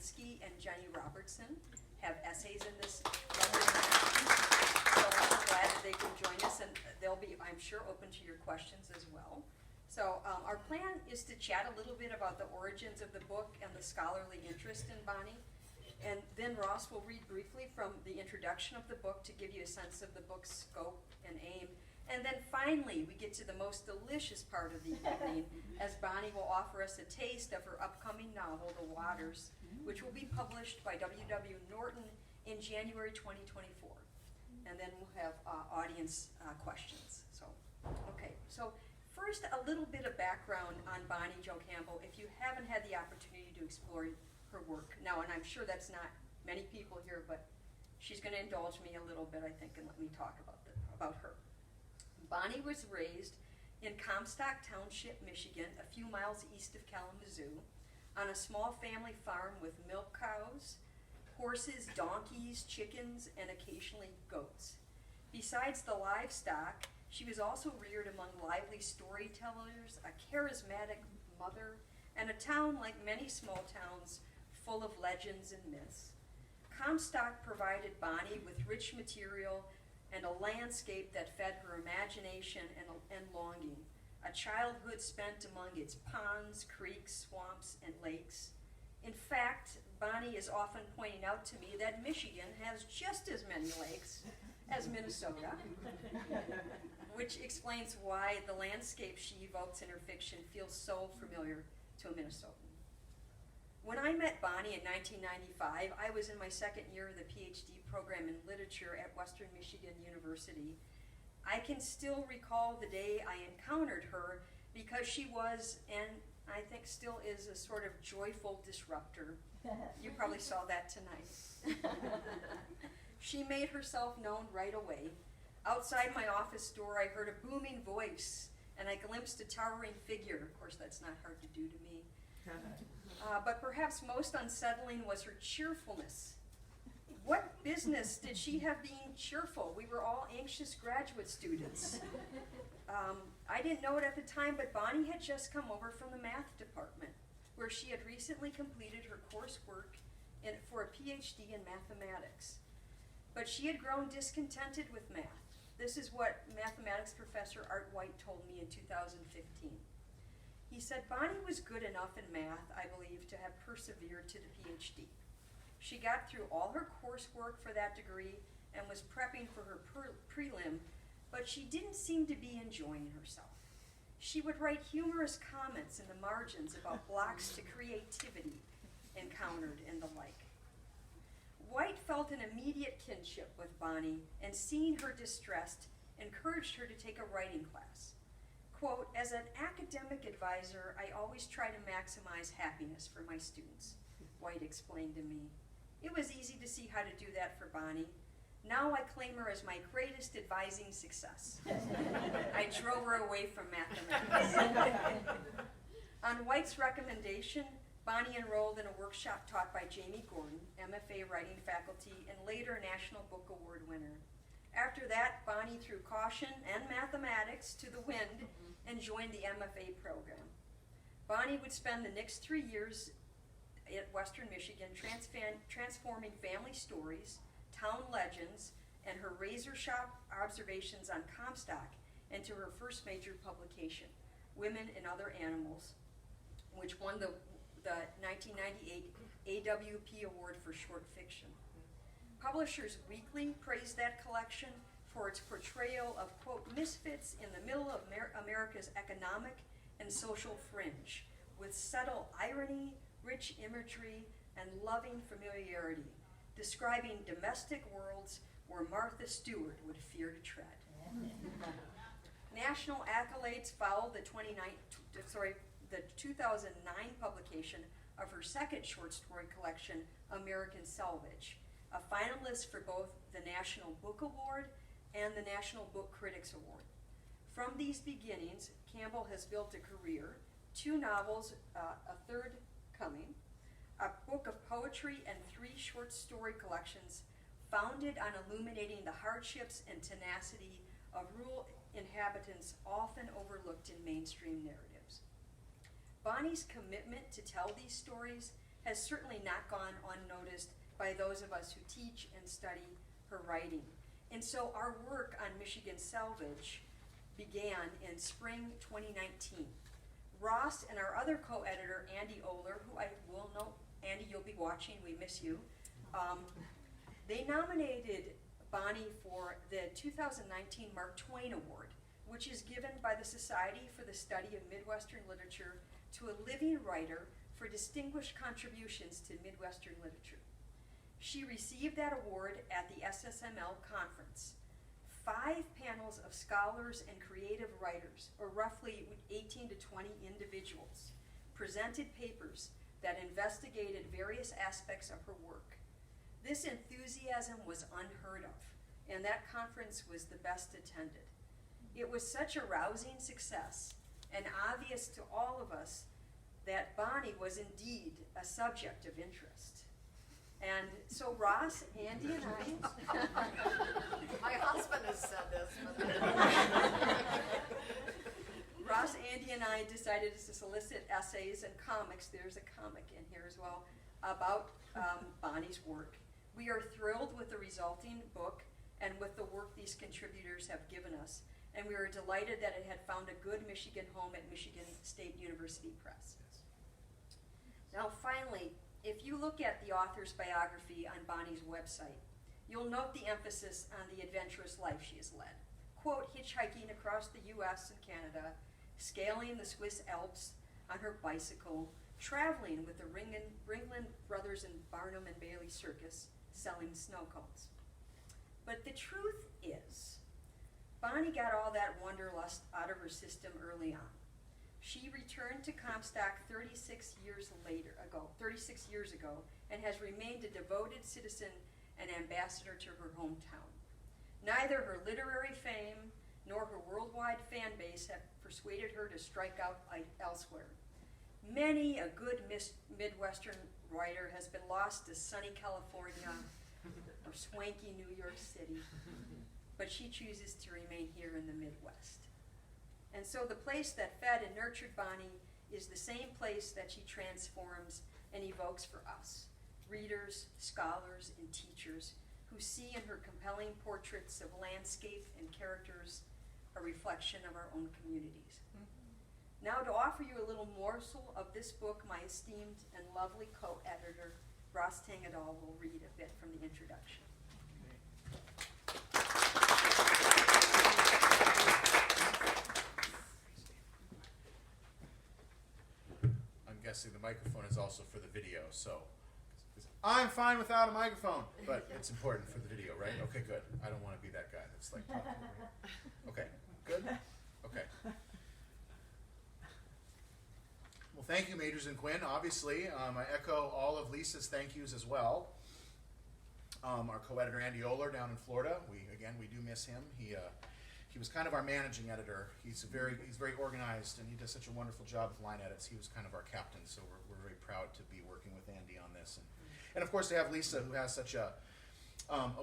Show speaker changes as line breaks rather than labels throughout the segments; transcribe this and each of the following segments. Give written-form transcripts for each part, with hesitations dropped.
Lansky and Jenny Robertson have essays in this London edition. So I'm glad that they can join us, and they'll be, I'm sure, open to your questions as well. So our plan is to chat a little bit about the origins of the book and the scholarly interest in Bonnie. And then Ross will read briefly from the introduction of the book to give you a sense of the book's scope and aim. And then finally, we get to the most delicious part of the evening, as Bonnie will offer us a taste of her upcoming novel, The Waters, which will be published by W.W. Norton in January 2024. And then we'll have audience questions. So, okay. So first, a little bit of background on Bonnie Jo Campbell, if you haven't had the opportunity to explore her work. Now, and I'm sure that's not many people here, but she's going to indulge me a little bit, I think, and let me talk about her. Bonnie was raised in Comstock Township, Michigan, a few miles east of Kalamazoo, on a small family farm with milk cows, horses, donkeys, chickens, and occasionally goats. Besides the livestock, she was also reared among lively storytellers, a charismatic mother, and a town like many small towns full of legends and myths. Comstock provided Bonnie with rich material and a landscape that fed her imagination and longing, a childhood spent among its ponds, creeks, swamps, and lakes. In fact, Bonnie is often pointing out to me that Michigan has just as many lakes as Minnesota, which explains why the landscape she evokes in her fiction feels so familiar to a Minnesotan. When I met Bonnie in 1995, I was in my second year of the PhD program in literature at Western Michigan University. I can still recall the day I encountered her because she was, and I think still is, a sort of joyful disruptor. You probably saw that tonight. She made herself known right away. Outside my office door, I heard a booming voice, and I glimpsed a towering figure. Of course, that's not hard to do to me. But perhaps most unsettling was her cheerfulness. What business did she have being cheerful? We were all anxious graduate students. I didn't know it at the time, but Bonnie had just come over from the math department, where she had recently completed her coursework for a PhD in mathematics. But she had grown discontented with math. This is what mathematics professor Art White told me in 2015. He said Bonnie was good enough in math, I believe, to have persevered to the PhD. She got through all her coursework for that degree and was prepping for her prelim, but she didn't seem to be enjoying herself. She would write humorous comments in the margins about blocks to creativity encountered and the like. White felt an immediate kinship with Bonnie, and seeing her distressed, encouraged her to take a writing class. Quote, as an academic advisor, I always try to maximize happiness for my students, White explained to me. It was easy to see how to do that for Bonnie. Now I claim her as my greatest advising success. I drove her away from mathematics. On White's recommendation, Bonnie enrolled in a workshop taught by Jamie Gordon, MFA writing faculty, and later National Book Award winner. After that, Bonnie threw caution and mathematics to the wind and joined the MFA program. Bonnie would spend the next 3 years at Western Michigan transforming family stories, town legends, and her razor sharp observations on Comstock into her first major publication, Women and Other Animals, which won the 1998 AWP Award for Short Fiction. Publishers Weekly praised that collection for its portrayal of, quote, misfits in the middle of America's economic and social fringe, with subtle irony, rich imagery, and loving familiarity, describing domestic worlds where Martha Stewart would fear to tread. National accolades followed the 2009 publication of her second short story collection, American Salvage, a finalist for both the National Book Award and the National Book Critics Award. From these beginnings, Campbell has built a career, 2 novels, a third coming, a book of poetry, and 3 short story collections founded on illuminating the hardships and tenacity of rural inhabitants often overlooked in mainstream narratives. Bonnie's commitment to tell these stories has certainly not gone unnoticed by those of us who teach and study her writing. And so our work on Michigan Salvage began in spring 2019. Ross and our other co-editor, Andy Oler, who I will know, Andy, you'll be watching, we miss you. They nominated Bonnie for the 2019 Mark Twain Award, which is given by the Society for the Study of Midwestern Literature to a living writer for distinguished contributions to Midwestern literature. She received that award at the SSML conference. 5 panels of scholars and creative writers, or roughly 18 to 20 individuals, presented papers that investigated various aspects of her work. This enthusiasm was unheard of, and that conference was the best attended. It was such a rousing success and obvious to all of us that Bonnie was indeed a subject of interest. And so Ross, Andy, and I...
My husband has said this.
Ross, Andy, and I decided to solicit essays and comics, there's a comic in here as well, about Bonnie's work. We are thrilled with the resulting book and with the work these contributors have given us. And we are delighted that it had found a good Michigan home at Michigan State University Press. Now finally, if you look at the author's biography on Bonnie's website, you'll note the emphasis on the adventurous life she has led. Quote, hitchhiking across the US and Canada, scaling the Swiss Alps on her bicycle, traveling with the Ringling Brothers and Barnum and Bailey Circus, selling snow cones. But the truth is, Bonnie got all that wanderlust out of her system early on. She returned to Comstock 36 years ago, and has remained a devoted citizen and ambassador to her hometown. Neither her literary fame nor her worldwide fan base have persuaded her to strike out elsewhere. Many a good Midwestern writer has been lost to sunny California or swanky New York City, but she chooses to remain here in the Midwest. And so the place that fed and nurtured Bonnie is the same place that she transforms and evokes for us, readers, scholars, and teachers who see in her compelling portraits of landscape and characters a reflection of our own communities. Now to offer you a little morsel of this book, my esteemed and lovely co-editor, Ross Tangedal, will read a bit from the introduction.
I'm guessing the microphone is also for the video, so I'm fine without a microphone, but it's important for the video, right? Okay, good. I don't want to be that guy that's like talking over. Okay, good? Okay. Well, thank you, Magers and Quinn. Obviously, I echo all of Lisa's thank yous as well. Our co-editor, Andy Oler, down in Florida. We do miss him. He was kind of our managing editor. He's very organized, and he does such a wonderful job with line edits. He was kind of our captain, so we're very proud to be working with Andy on this. And of course, to have Lisa, who has such a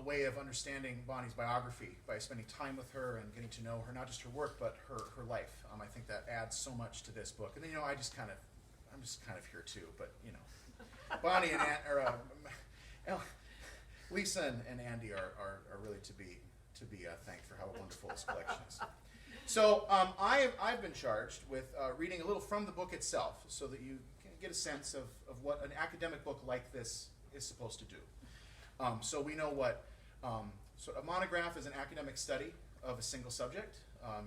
way of understanding Bonnie's biography by spending time with her and getting to know her, not just her work, but her life. I think that adds so much to this book. And then, I'm just kind of here too, but, Bonnie and Lisa and Andy are really to be thanked for how wonderful this collection is. So I've been charged with reading a little from the book itself so that you can get a sense of what an academic book like this is supposed to do. So we know what, so a monograph is an academic study of a single subject,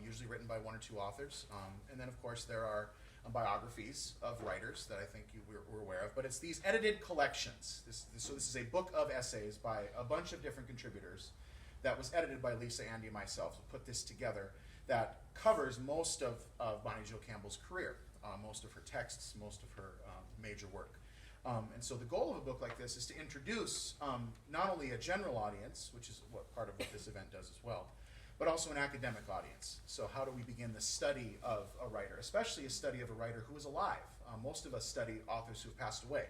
usually written by 1 or 2 authors. And then of course there are biographies of writers that I think we're aware of, but it's these edited collections. So this is a book of essays by a bunch of different contributors that was edited by Lisa, Andy, and myself. We put this together that covers most of Bonnie Jo Campbell's career, most of her texts, most of her major work. And so the goal of a book like this is to introduce not only a general audience, which is part of what this event does as well, but also an academic audience. So how do we begin the study of a writer, especially a study of a writer who is alive? Most of us study authors who have passed away.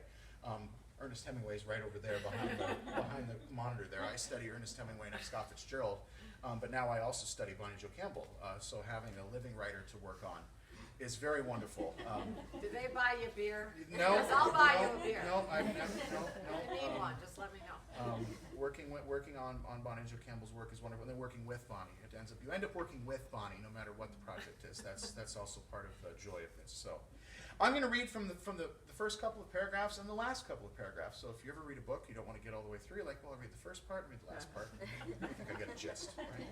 Ernest Hemingway is right over there behind the monitor there. I study Ernest Hemingway and Scott Fitzgerald, but now I also study Bonnie Jo Campbell. So having a living writer to work on is very wonderful.
Do they buy you beer?
No,
Because I'll buy you a beer.
No, I've never.
If you need one, just let me know.
Working on Bonnie Jo Campbell's work is wonderful. And then working with Bonnie, you end up working with Bonnie no matter what the project is. That's also part of the joy of this. So, I'm going to read from the first couple of paragraphs and the last couple of paragraphs. So if you ever read a book, you don't want to get all the way through. You're like, well, I'll read the first part, read the last part. I think I get a gist. Right?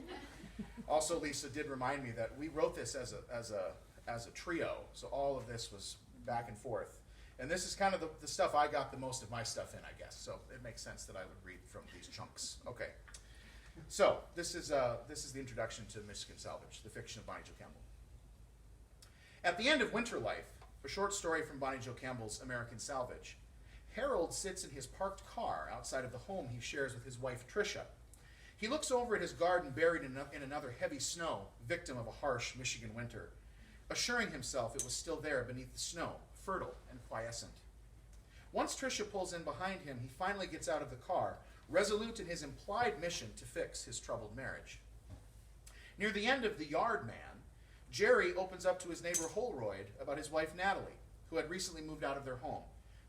Also, Lisa did remind me that we wrote this as a trio. So all of this was back and forth. And this is kind of the stuff I got the most of my stuff in, I guess. So it makes sense that I would read from these chunks. Okay. So this is the introduction to Michigan Salvage, the fiction of Bonnie Jo Campbell. At the end of Winter Life, a short story from Bonnie Jo Campbell's American Salvage, Harold sits in his parked car outside of the home he shares with his wife Tricia. He looks over at his garden buried in another heavy snow, victim of a harsh Michigan winter, assuring himself it was still there beneath the snow, fertile and quiescent. Once Tricia pulls in behind him, he finally gets out of the car, resolute in his implied mission to fix his troubled marriage. Near the end of The Yard Man, Jerry opens up to his neighbor Holroyd about his wife Natalie, who had recently moved out of their home.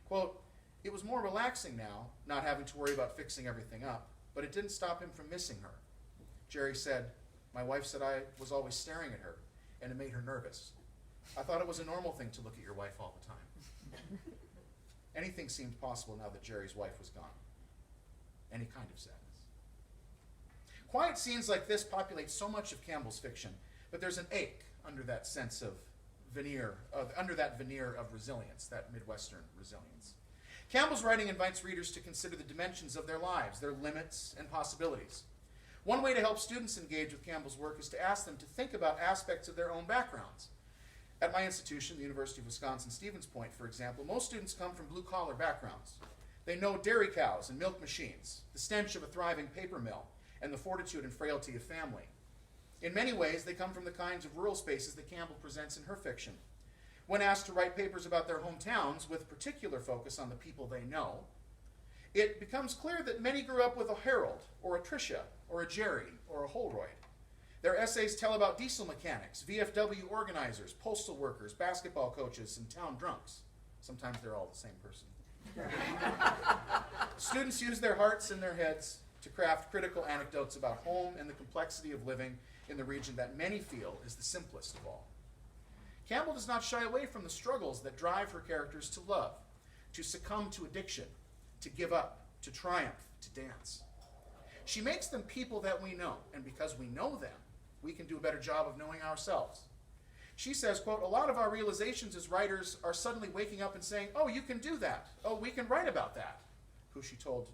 Quote, "It was more relaxing now, not having to worry about fixing everything up, but it didn't stop him from missing her." Jerry said, "My wife said I was always staring at her, and it made her nervous. I thought it was a normal thing to look at your wife all the time." Anything seemed possible now that Jerry's wife was gone. Any kind of sadness. Quiet scenes like this populate so much of Campbell's fiction, but there's an ache under that sense of veneer, under that veneer of resilience, that Midwestern resilience. Campbell's writing invites readers to consider the dimensions of their lives, their limits and possibilities. One way to help students engage with Campbell's work is to ask them to think about aspects of their own backgrounds. At my institution, the University of Wisconsin-Stevens Point, for example, most students come from blue-collar backgrounds. They know dairy cows and milk machines, the stench of a thriving paper mill, and the fortitude and frailty of family. In many ways, they come from the kinds of rural spaces that Campbell presents in her fiction. When asked to write papers about their hometowns with particular focus on the people they know, it becomes clear that many grew up with a Harold, or a Tricia, or a Jerry, or a Holroyd. Their essays tell about diesel mechanics, VFW organizers, postal workers, basketball coaches, and town drunks. Sometimes they're all the same person. Students use their hearts and their heads to craft critical anecdotes about home and the complexity of living in the region that many feel is the simplest of all. Campbell does not shy away from the struggles that drive her characters to love, to succumb to addiction, to give up, to triumph, to dance. She makes them people that we know, and because we know them, we can do a better job of knowing ourselves. She says, quote, "A lot of our realizations as writers are suddenly waking up and saying, 'Oh, you can do that. Oh, we can write about that,' which she told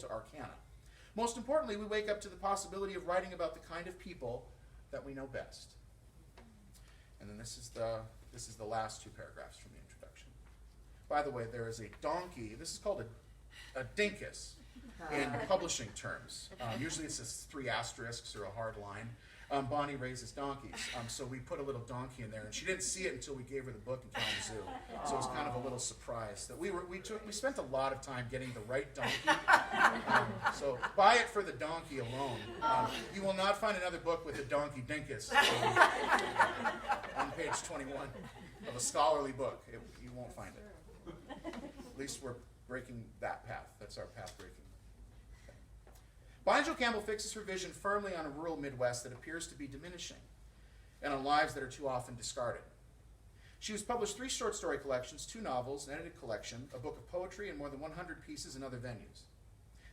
to Arcana. Most importantly, we wake up to the possibility of writing about the kind of people that we know best." And then this is the last two paragraphs from the introduction. By the way, there is a donkey. This is called a dinkus in publishing terms. Usually it says 3 asterisks or a hard line. Bonnie raises donkeys, so we put a little donkey in there, and she didn't see it until we gave her the book in Kalamazoo. So it was kind of a little surprise that we spent a lot of time getting the right donkey. So buy it for the donkey alone. You will not find another book with a donkey dinkus on page 21 of a scholarly book. You won't find it. At least we're breaking that path. That's our path breaking. Bonnie Jo Campbell fixes her vision firmly on a rural Midwest that appears to be diminishing, and on lives that are too often discarded. She has published 3 short story collections, 2 novels, an edited collection, a book of poetry, and more than 100 pieces in other venues.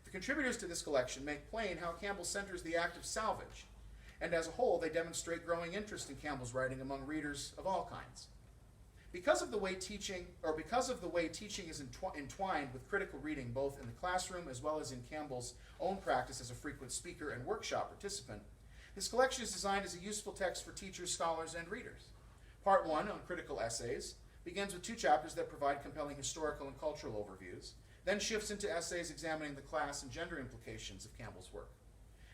The contributors to this collection make plain how Campbell centers the act of salvage, and as a whole, they demonstrate growing interest in Campbell's writing among readers of all kinds. Because of the way teaching is entwined with critical reading both in the classroom as well as in Campbell's own practice as a frequent speaker and workshop participant, this collection is designed as a useful text for teachers, scholars, and readers. Part 1, on critical essays, begins with 2 chapters that provide compelling historical and cultural overviews, then shifts into essays examining the class and gender implications of Campbell's work.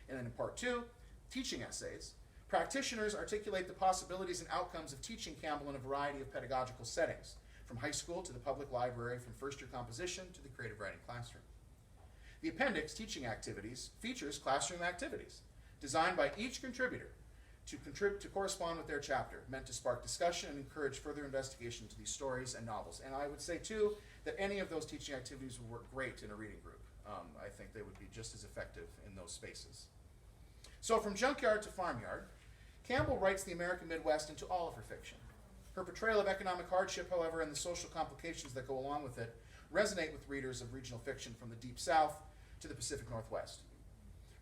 And then in Part 2, teaching essays, practitioners articulate the possibilities and outcomes of teaching Campbell in a variety of pedagogical settings, from high school to the public library, from first-year composition to the creative writing classroom. The appendix, Teaching Activities, features classroom activities designed by each contributor to correspond with their chapter, meant to spark discussion and encourage further investigation into these stories and novels. And I would say, too, that any of those teaching activities would work great in a reading group. I think they would be just as effective in those spaces. So from junkyard to farmyard, Campbell writes the American Midwest into all of her fiction. Her portrayal of economic hardship, however, and the social complications that go along with it resonate with readers of regional fiction from the Deep South to the Pacific Northwest.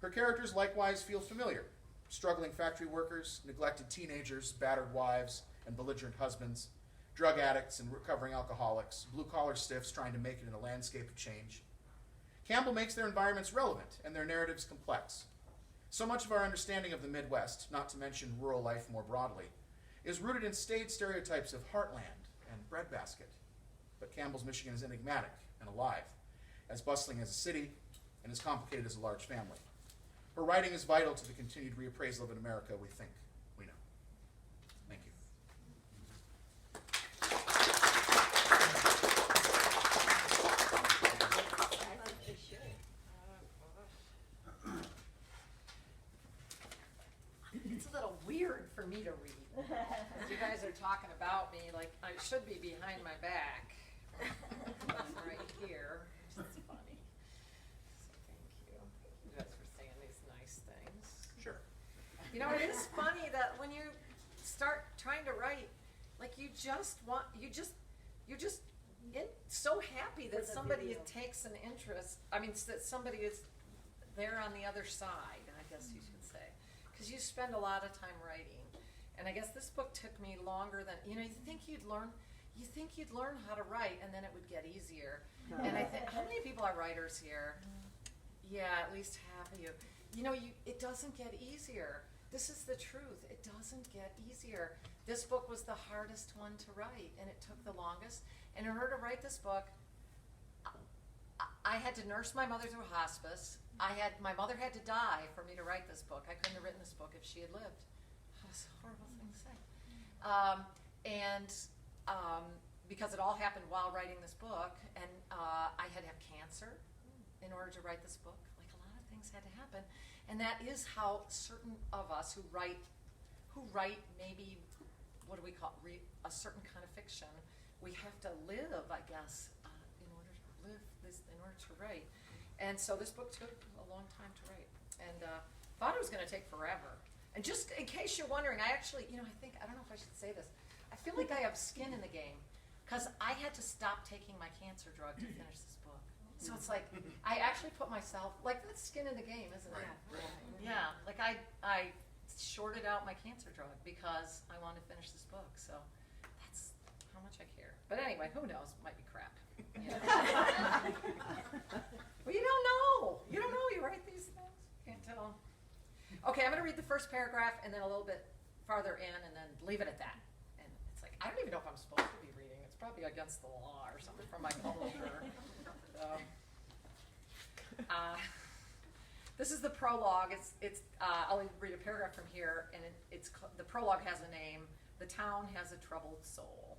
Her characters likewise feel familiar. Struggling factory workers, neglected teenagers, battered wives, and belligerent husbands, drug addicts and recovering alcoholics, blue-collar stiffs trying to make it in a landscape of change. Campbell makes their environments relevant and their narratives complex. So much of our understanding of the Midwest, not to mention rural life more broadly, is rooted in staid stereotypes of heartland and breadbasket. But Campbell's Michigan is enigmatic and alive, as bustling as a city and as complicated as a large family. Her writing is vital to the continued reappraisal of an America we think we know. Thank you.
It's a little weird for me to read. You guys are talking about me like I should be behind my back. Right here. It's funny. So thank you. Thank you guys for saying these nice things.
Sure.
You know, it is funny that when you start trying to write, like you're just so happy that somebody takes an interest. I mean, that somebody is there on the other side, I guess you should say. Because you spend a lot of time writing. And I guess this book took me longer than, you think you'd learn how to write and then it would get easier. And I think, how many people are writers here? Yeah, at least half of you. It doesn't get easier. This is the truth. It doesn't get easier. This book was the hardest one to write, and it took the longest. And in order to write this book, I had to nurse my mother through hospice. My mother had to die for me to write this book. I couldn't have written this book if she had lived. That's a horrible thing to say. Because it all happened while writing this book, and I had to have cancer in order to write this book. Like, a lot of things had to happen. And that is how certain of us who write maybe, what do we call it, a certain kind of fiction, we have to live, I guess, in order to write. And so this book took a long time to write, and thought it was going to take forever. And just in case you're wondering, I actually, I don't know if I should say this, I feel like I have skin in the game, because I had to stop taking my cancer drug to finish this book. So it's like, I actually put myself, like, that's skin in the game, isn't it?
Right.
Yeah, like I shorted out my cancer drug because I wanted to finish this book, so that's how much I care. But anyway, who knows, might be crap. Yeah. Well, you don't know, you write these things, you can't tell. Okay, I'm gonna read the first paragraph and then a little bit farther in and then leave it at that. And it's like, I don't even know if I'm supposed to be reading, it's probably against the law or something from my publisher. This is the prologue. I'll read a paragraph from here, and the prologue has a name. The town has a troubled soul.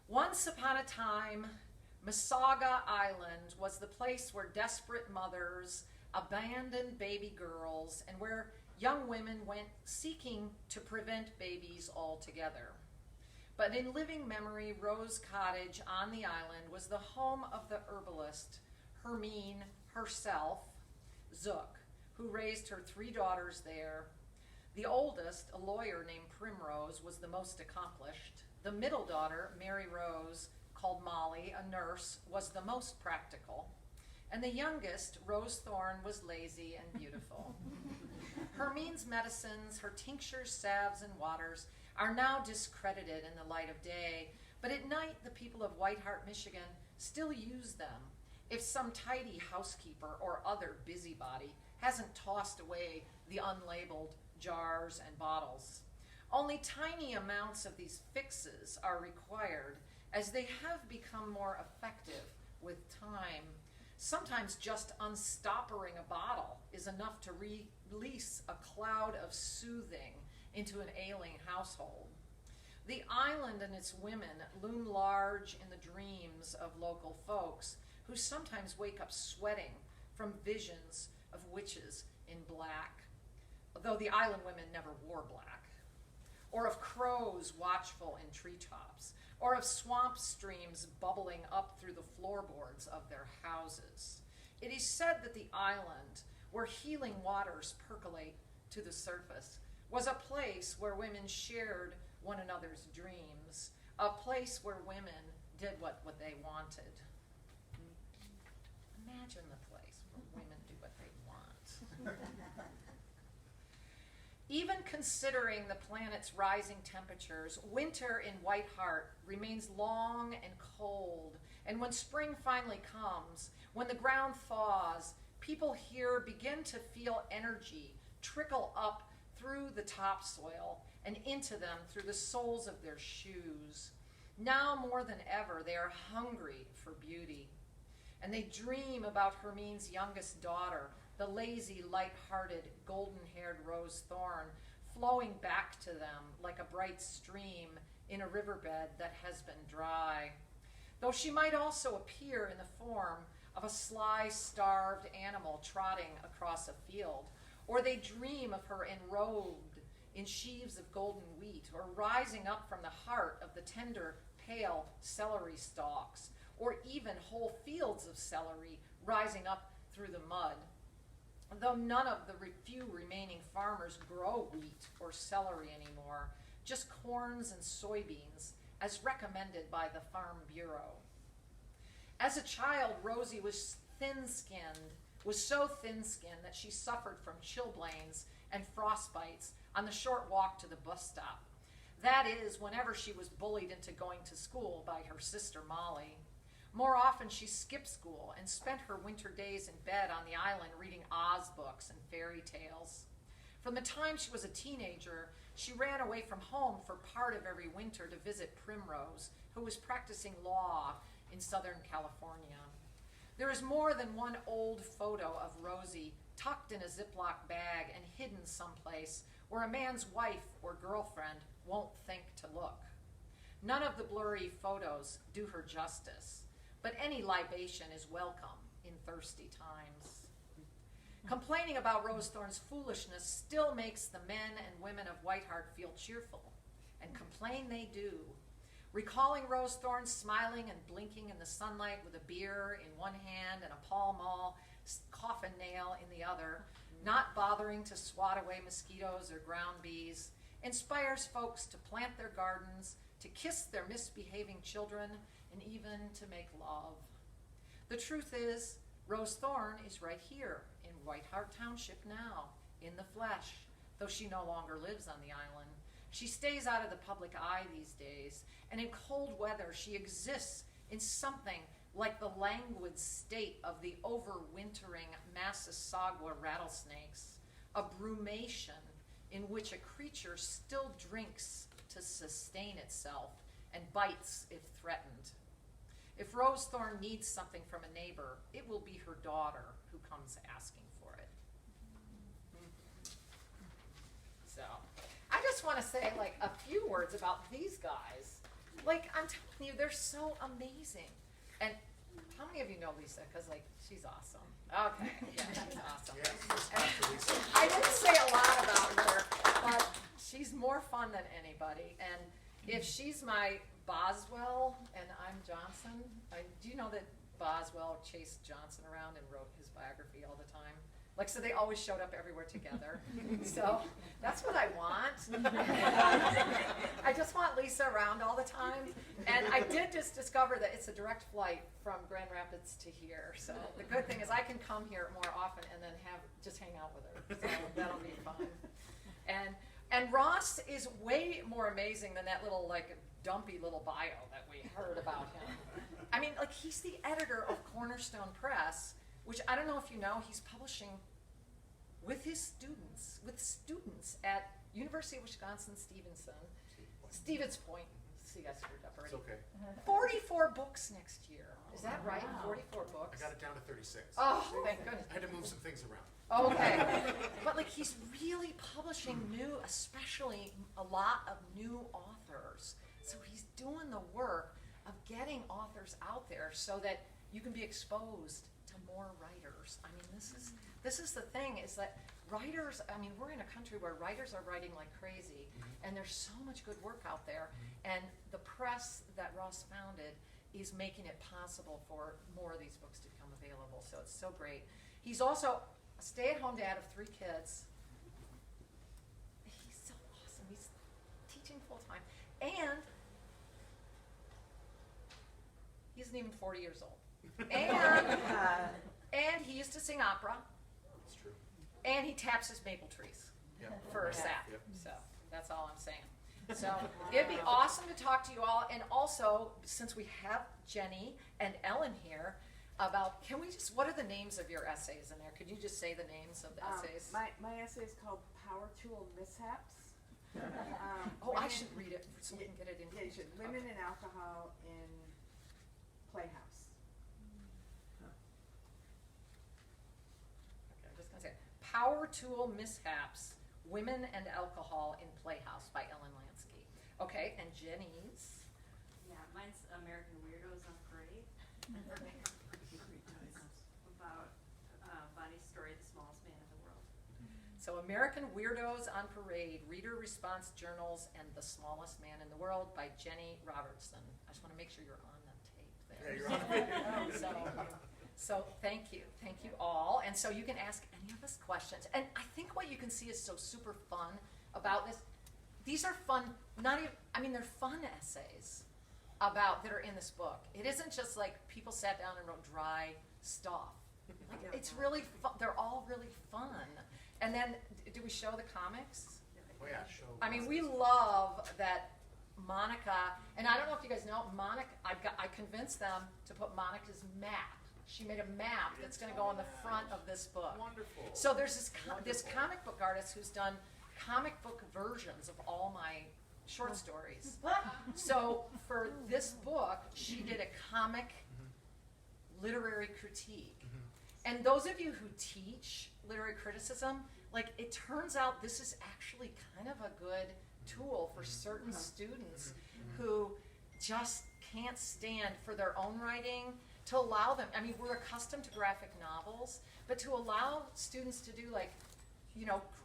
Once upon a time, Masaga Island was the place where desperate mothers abandoned baby girls and where young women went seeking to prevent babies altogether. But in living memory, Rose Cottage on the island was the home of the herbalist, Hermine herself, Zook, who raised her 3 daughters there. The oldest, a lawyer named Primrose, was the most accomplished. The middle daughter, Mary Rose, called Molly, a nurse, was the most practical. And the youngest, Rose Thorn, was lazy and beautiful. Hermine's medicines, her tinctures, salves, and waters, are now discredited in the light of day, but at night the people of White Heart, Michigan still use them if some tidy housekeeper or other busybody hasn't tossed away the unlabeled jars and bottles. Only tiny amounts of these fixes are required, as they have become more effective with time. Sometimes just unstoppering a bottle is enough to release a cloud of soothing into an ailing household. The island and its women loom large in the dreams of local folks, who sometimes wake up sweating from visions of witches in black. though the island women never wore black, or of crows watchful in treetops, or of swamp streams bubbling up through the floorboards of their houses. It is said that the island, where healing waters percolate to the surface, was a place where women shared one another's dreams, a place where women did what they wanted. Imagine the place where women do what they want. Even considering the planet's rising temperatures, winter in White Hart remains long and cold, and when spring finally comes, when the ground thaws, people here begin to feel energy trickle up through the topsoil and into them through the soles of their shoes. Now more than ever, they are hungry for beauty, and they dream about Hermine's youngest daughter, the lazy, light-hearted, golden-haired Rose Thorn, flowing back to them like a bright stream in a riverbed that has been dry. Though she might also appear in the form of a sly, starved animal trotting across a field, or they dream of her enrobed in sheaves of golden wheat, or rising up from the heart of the tender, pale celery stalks, or even whole fields of celery rising up through the mud. Though none of the few remaining farmers grow wheat or celery anymore, just corns and soybeans, as recommended by the Farm Bureau. As a child, Rosie was so thin-skinned that she suffered from chilblains and frostbites on the short walk to the bus stop. That is, whenever she was bullied into going to school by her sister Molly. More often, she skipped school and spent her winter days in bed on the island reading Oz books and fairy tales. From the time she was a teenager, she ran away from home for part of every winter to visit Primrose, who was practicing law in Southern California. There is more than one old photo of Rosie tucked in a Ziploc bag and hidden someplace where a man's wife or girlfriend won't think to look. None of the blurry photos do her justice, but any libation is welcome in thirsty times. Complaining about Rose Thorn's foolishness still makes the men and women of White Hart feel cheerful, and complain they do. Recalling Rose Thorn smiling and blinking in the sunlight with a beer in one hand and a Pall Mall coffin nail in the other, not bothering to swat away mosquitoes or ground bees, inspires folks to plant their gardens, to kiss their misbehaving children, and even to make love. The truth is, Rose Thorn is right here in White Hart Township now, in the flesh, though she no longer lives on the island. She stays out of the public eye these days, and in cold weather she exists in something like the languid state of the overwintering Massasauga rattlesnakes, a brumation in which a creature still drinks to sustain itself and bites if threatened. If Rose Thorn needs something from a neighbor, it will be her daughter who comes asking for it. So, I just want to say like a few words about these guys. Like, I'm telling you, they're so amazing. And how many of you know Lisa? Because like, she's awesome. Okay, yeah, she's awesome.
Yes,
I didn't say a lot about her, but she's more fun than anybody. And if she's my Boswell and I'm Johnson, do you know that Boswell chased Johnson around and wrote his biography all the time? Like, so they always showed up everywhere together. So that's what I want. I just want Lisa around all the time. And I did just discover that it's a direct flight from Grand Rapids to here. So the good thing is I can come here more often and then just hang out with her. So that'll be fun. And Ross is way more amazing than that little like dumpy little bio that we heard about him. I mean, like, he's the editor of Cornerstone Press, which I don't know if you know, he's publishing with students at University of Wisconsin Stevens Point. See, I screwed up already.
It's okay.
44 books next year. Is that right?
Wow.
44 books.
I got it down to 36.
Oh, thank goodness.
I had to move some things around.
Okay. But like, he's really publishing new, especially a lot of new authors. So he's doing the work of getting authors out there so that you can be exposed to more writers. I mean, this is the thing, is that writers, I mean, we're in a country where writers are writing like crazy, and there's so much good work out there, and the press that Ross founded is making it possible for more of these books to become available, so it's so great. He's also a stay-at-home dad of 3 kids. He's so awesome. He's teaching full-time, and he isn't even 40 years old. And he used to sing opera.
That's true.
And he taps his maple trees for a sap.
Yep.
So that's all I'm saying. So it'd be awesome to talk to you all. And also, since we have Jenny and Ellen here, can we just, what are the names of your essays in there? Could you just say the names of the essays?
My essay is called Power Tool Mishaps.
I should read it so we can get it in.
Yeah, you should. Women and Alcohol in Playhouse.
I'm just gonna say, Power Tool Mishaps, Women and Alcohol in Playhouse by Ellen Lansky. Okay, and Jenny's?
Yeah, mine's American Weirdos on Parade. About Bonnie's story, The Smallest Man in the World.
So American Weirdos on Parade, Reader Response Journals, and The Smallest Man in the World by Jenny Robertson. I just want to make sure you're on the tape there.
Yeah, you're on it.
So thank you all. And so you can ask any of us questions. And I think what you can see is so super fun about this. These are fun, they're fun essays that are in this book. It isn't just like people sat down and wrote dry stuff. Like, it's really fun. They're all really fun. And then, do we show the comics?
Oh yeah, show.
I mean, we love that Monica, and I don't know if you guys know, I convinced them to put Monica's map. She made a map that's going to go on the front of this book.
Wonderful.
So there's this comic book artist who's done comic book versions of all my short stories. So for this book, she did a comic literary critique. And those of you who teach literary criticism, like, it turns out this is actually kind of a good tool for certain students who just can't stand for their own writing, to allow them, I mean, we're accustomed to graphic novels, but to allow students to do, like,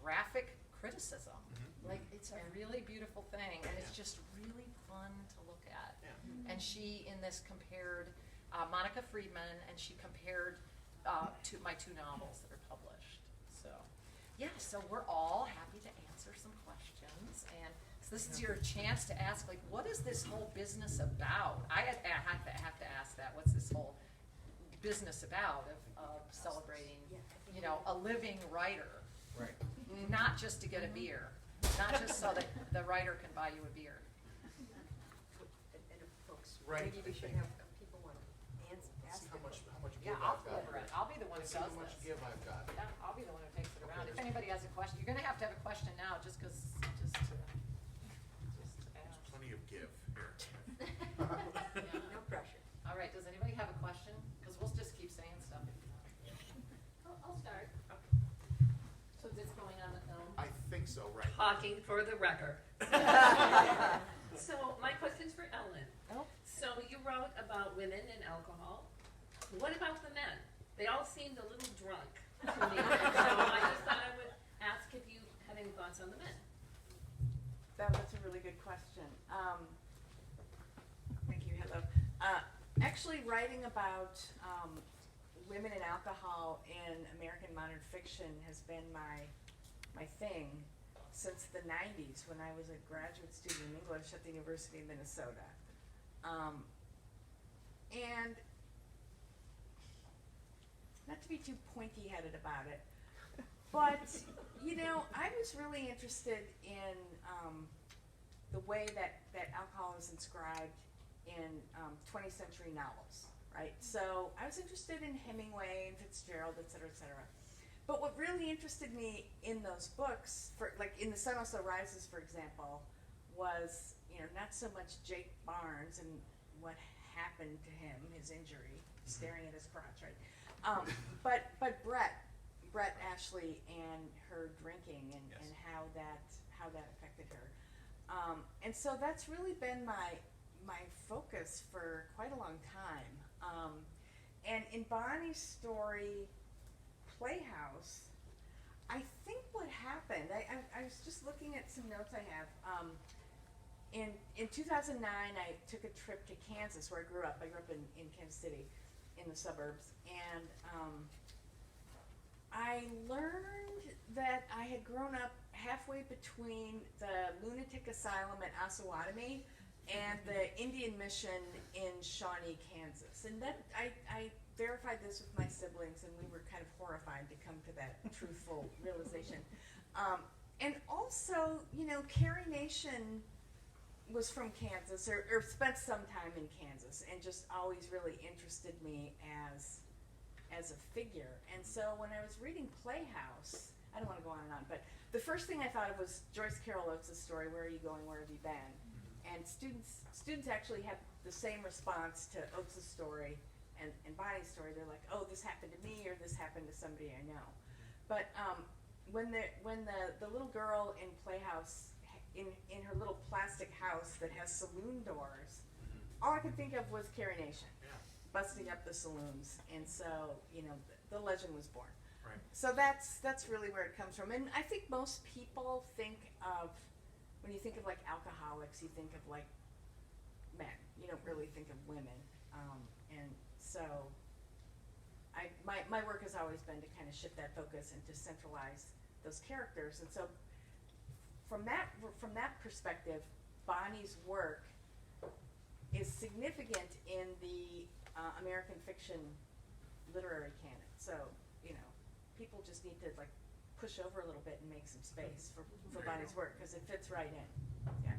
graphic criticism. Like, it's a really beautiful thing, and it's just really fun to look at. And she, in this, compared Monica Friedman, and she compared to my 2 novels that are published. So, yeah, so we're all happy to answer some questions, and so this is your chance to ask, like, what is this whole business about? I have to ask that. What's this whole business about of celebrating, a living writer?
Right.
Not just to get a beer, not just so that the writer can buy you a beer.
And if folks,
Right,
maybe we should
I
have people want to ask
See
the
how much
Yeah,
give
I'll
I've got.
deliver it. I'll be the one who
See
does
how much
this.
give I've got.
Yeah, I'll be the one who takes it around.
Okay.
If anybody has a question, you're gonna have a question now, just to ask.
Plenty of give here.
No pressure.
All right, does anybody have a question? Because we'll just keep saying stuff.
I'll start. So this going on the film?
I think so, right.
Talking for the record. So my question's for Ellen.
Oh.
So you wrote about women and alcohol. What about the men? They all seemed a little drunk to me. So I just thought I would ask if you had any thoughts on the men.
That's a really good question. Thank you, hello. Actually, writing about women and alcohol in American modern fiction has been my thing since the 90s, when I was a graduate student in English at the University of Minnesota. And not to be too pointy-headed about it, but, I was really interested in the way that alcohol is inscribed in 20th century novels, right? So I was interested in Hemingway and Fitzgerald, et cetera, et cetera. But what really interested me in those books, in The Sun Also Rises, for example, was, not so much Jake Barnes and what happened to him, his injury, staring at his crotch, right? But Brett Ashley and her drinking and how that affected her. And so that's really been my focus for quite a long time. And in Bonnie's story, Playhouse, I think what happened, I was just looking at some notes I have. In 2009, I took a trip to Kansas, where I grew up. I grew up in Kansas City, in the suburbs, and I learned that I had grown up halfway between the lunatic asylum at Osawatomie and the Indian mission in Shawnee, Kansas. And that I verified this with my siblings, and we were kind of horrified to come to that truthful realization. And also, you know, Carrie Nation was from Kansas, or spent some time in Kansas, and just always really interested me as a figure. And so when I was reading Playhouse, I don't want to go on and on, but the first thing I thought of was Joyce Carol Oates' story, Where Are You Going, Where Have You Been? And students actually had the same response to Oates' story and Bonnie's story. They're like, oh, this happened to me, or this happened to somebody I know. But when the little girl in Playhouse, in her little plastic house that has saloon doors, all I could think of was Carrie Nation, busting up the saloons. And so, you know, the legend was born.
Right.
So that's really where it comes from. And I think most people think of, when you think of like alcoholics, you think of like men. You don't really think of women. And so my work has always been to kind of shift that focus and to centralize those characters. And so from that perspective, Bonnie's work is significant in the American fiction literary canon. So, you know, people just need to like push over a little bit and make some space for Bonnie's work, because it fits right in. Yeah.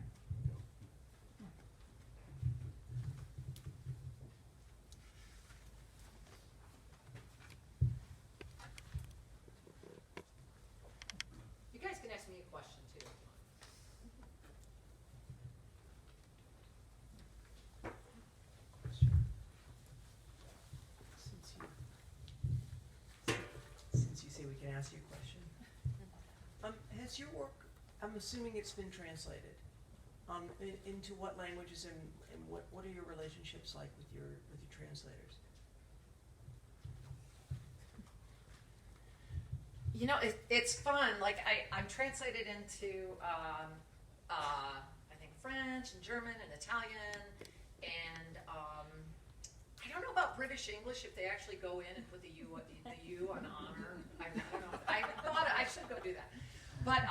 You guys can ask me a question too.
Since you say we can ask you a question, has your work, I'm assuming it's been translated, into what languages, and what are your relationships like with your translators?
You know, it's fun. Like I'm translated into I think French and German and Italian, and I don't know about British English, if they actually go in and put the U on honor. I don't know. I thought I should go do that. But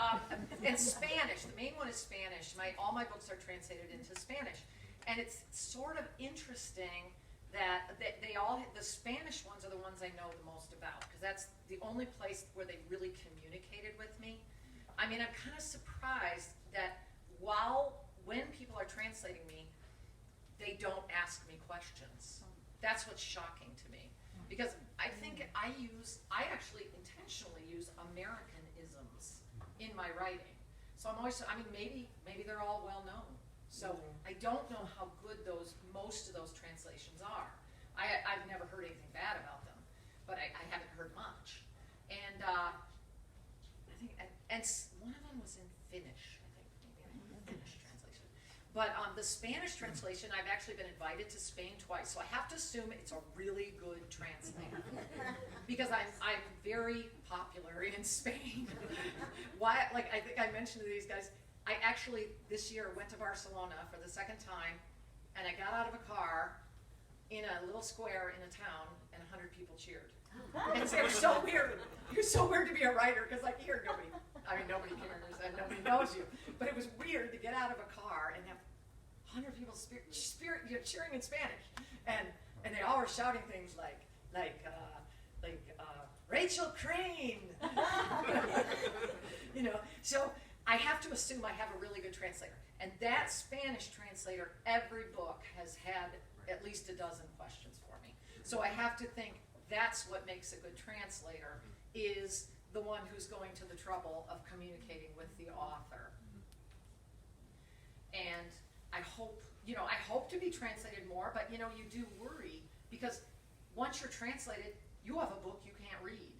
and Spanish. The main one is Spanish. All my books are translated into Spanish, and it's sort of interesting that the Spanish ones are the ones I know the most about, because that's the only place where they really communicated with me. I mean, I'm kind of surprised that when people are translating me, they don't ask me questions. That's what's shocking to me, because I think I actually intentionally use Americanisms in my writing. So I'm always, I mean, maybe they're all well known. So I don't know how good most of those translations are. I've never heard anything bad about them, but I haven't heard much. And I think, and one of them was in Finnish, I think, maybe a Finnish translation. But the Spanish translation, I've actually been invited to Spain twice, so I have to assume it's a really good translator, because I'm very popular in Spain. Why? Like I think I mentioned to these guys, I actually this year went to Barcelona for the second time, and I got out of a car in a little square in a town, and 100 people cheered. And it was so weird. It was so weird to be a writer, because like here nobody cares and nobody knows you. But it was weird to get out of a car and have 100 people cheering in Spanish, and they all were shouting things like Rachel Crane. You know, so I have to assume I have a really good translator. And that Spanish translator, every book has had at least a dozen questions for me. So I have to think that's what makes a good translator, is the one who's going to the trouble of communicating with the author. And I hope to be translated more, but you know, you do worry, because once you're translated, you have a book you can't read.